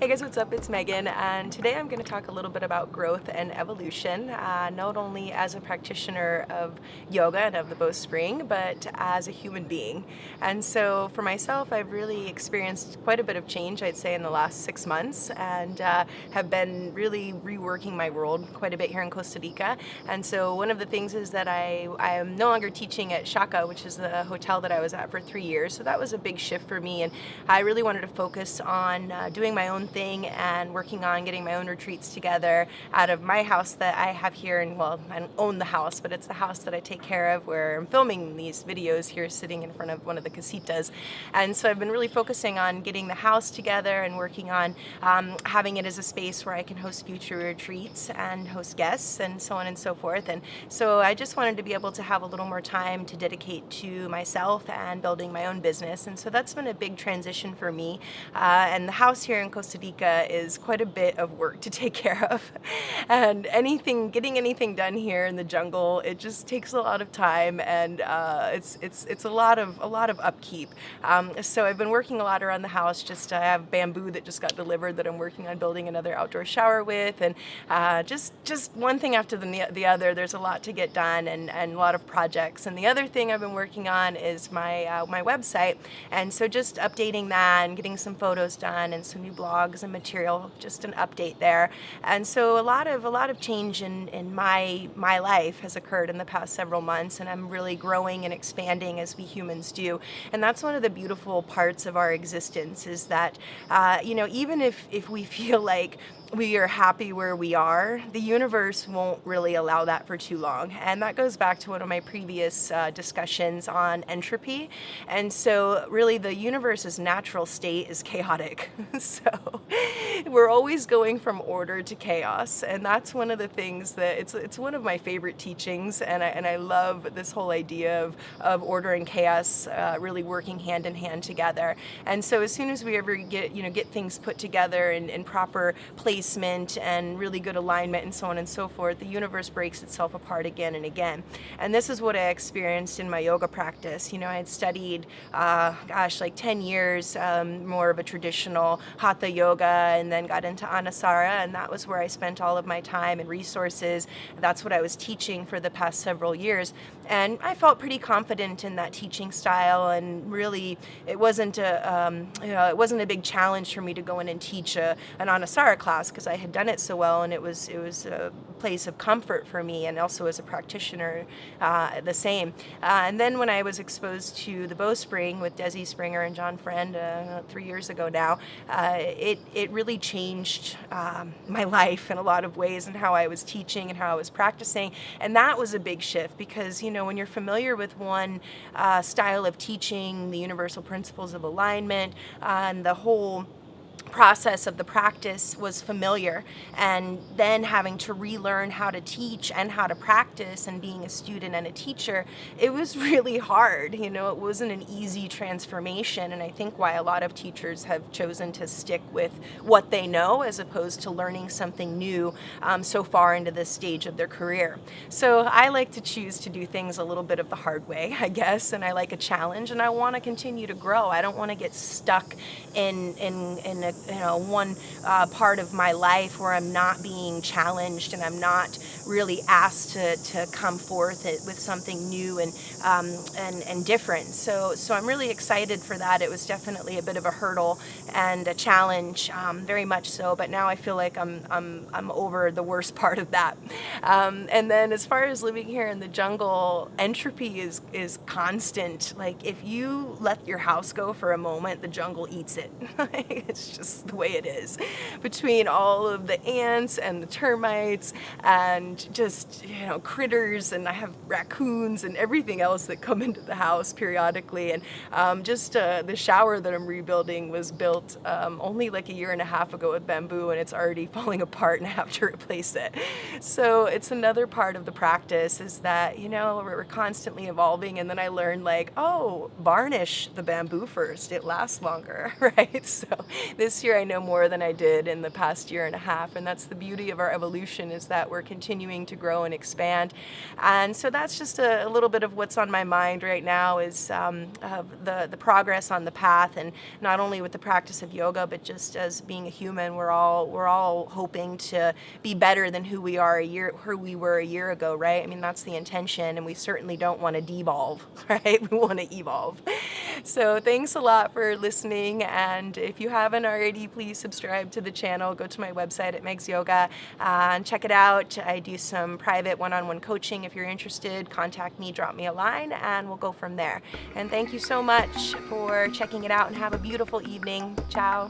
Hey guys, what's up? It's Megan, and today I'm going to talk a little bit about growth and evolution, not only as a practitioner of yoga and of the Bothspring, but as a human being. And so for myself, I've really experienced quite a bit of change, I'd say, in the last 6 months, and have been really reworking my world quite a bit here in Costa Rica. And so one of the things is that I am no longer teaching at Shaka, which is the hotel that I was at for 3 years. So that was a big shift for me, and I really wanted to focus on doing my own thing and working on getting my own retreats together out of my house that I have here. And well, I don't own the house, but it's the house that I take care of where I'm filming these videos here sitting in front of one of the casitas. And so I've been really focusing on getting the house together and working on having it as a space where I can host future retreats and host guests and so on and so forth. And so I just wanted to be able to have a little more time to dedicate to myself and building my own business. And so that's been a big transition for me. And the house here in Costa Rica is quite a bit of work to take care of. And getting anything done here in the jungle, it just takes a lot of time, and it's a lot of upkeep. So I've been working a lot around the house. I have bamboo that just got delivered that I'm working on building another outdoor shower with, and just one thing after the other. There's a lot to get done, and a lot of projects. And the other thing I've been working on is my website, and so just updating that and getting some photos done and some new blogs and material, just an update there. And so a lot of change in my life has occurred in the past several months, and I'm really growing and expanding as we humans do. And that's one of the beautiful parts of our existence, is that even if we feel like we are happy where we are, the universe won't really allow that for too long. And that goes back to one of my previous discussions on entropy. And so really the universe's natural state is chaotic. So we're always going from order to chaos. And that's one of the things that it's one of my favorite teachings. And I love this whole idea of order and chaos really working hand in hand together. And so as soon as we ever get things put together in proper placement and really good alignment and so on and so forth, the universe breaks itself apart again and again. And this is what I experienced in my yoga practice. I had studied, like 10 years, more of a traditional hatha yoga, and then got into anusara, and that was where I spent all of my time and resources. That's what I was teaching for the past several years. And I felt pretty confident in that teaching style, and really it wasn't a big challenge for me to go in and teach an anusara class, because I had done it so well, and it was a place of comfort for me, and also as a practitioner the same. And then when I was exposed to the Bothspring with Desi Springer and John Friend 3 years ago now, it really changed my life in a lot of ways, and how I was teaching and how I was practicing. And that was a big shift, because when you're familiar with one style of teaching, the universal principles of alignment, and the whole process of the practice was familiar, and then having to relearn how to teach and how to practice, and being a student and a teacher, it was really hard. It wasn't an easy transformation, and I think why a lot of teachers have chosen to stick with what they know as opposed to learning something new so far into this stage of their career. So I like to choose to do things a little bit of the hard way, I guess, and I like a challenge, and I want to continue to grow. I don't want to get stuck in one part of my life where I'm not being challenged, and I'm not really asked to come forth with something new and different. So I'm really excited for that. It was definitely a bit of a hurdle and a challenge, very much so. But now I feel like I'm over the worst part of that. And then as far as living here in the jungle, entropy is constant. Like, if you let your house go for a moment, the jungle eats it. It's just the way it is, between all of the ants and the termites and just critters, and I have raccoons and everything else that come into the house periodically. And the shower that I'm rebuilding was built only like a year and a half ago with bamboo, and it's already falling apart, and I have to replace it. So it's another part of the practice, is that we're constantly evolving. And then I learned, like, varnish the bamboo first, it lasts longer, right? So this year I know more than I did in the past year and a half, and that's the beauty of our evolution, is that we're continuing to grow and expand. And so that's just a little bit of what's on my mind right now, is of the progress on the path, and not only with the practice of yoga, but just as being a human, we're all hoping to be better than who we were a year ago, right? I mean, that's the intention, and we certainly don't want to devolve, right? We want to evolve. So thanks a lot for listening, and if you haven't already, please subscribe to the channel. Go to my website at Meg's Yoga and check it out. I do some private one-on-one coaching. If you're interested, contact me, drop me a line, and we'll go from there. And thank you so much for checking it out, and have a beautiful evening. Ciao.